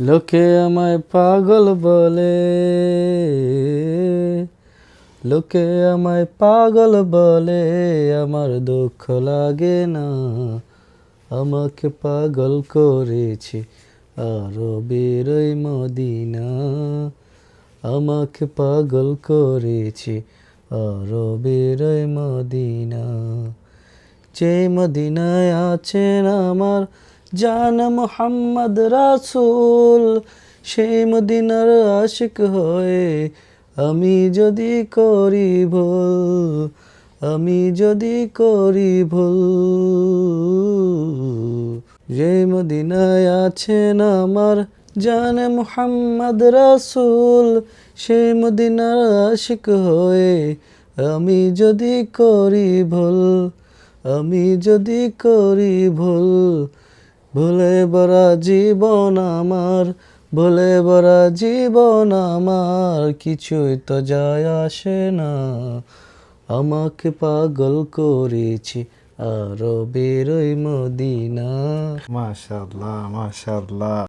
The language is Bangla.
লোকে আমায় পাগল বলে, লোকে আমায় পাগল বলে, আমার দুঃখ লাগে না। আমাকে পাগল করেছে আরবের ওই মদিনা, আমাকে পাগল করেছে আরবের ওই মদিনা। যে মদিনায় আছেন আমার জান মুহাম্মদ রাসূল, সেই মদিনার আশিক হয়ে আমি যদি করি ভুল, আমি যদি করি ভুল। যে মদিনায় আছেন আমার জান মুহাম্মদ রাসূল, সেই মদিনার আশিক হয়ে আমি যদি করি ভুল, আমি যদি করি ভুল। ভুলে ভরা জীবন আমার, ভুলে ভরা জীবন আমার, কিছুই তো যায় আসে না। আমাকে পাগল করেছি আরবের ওই মদিনা। মাশাআল্লাহ, মাশাআল্লাহ।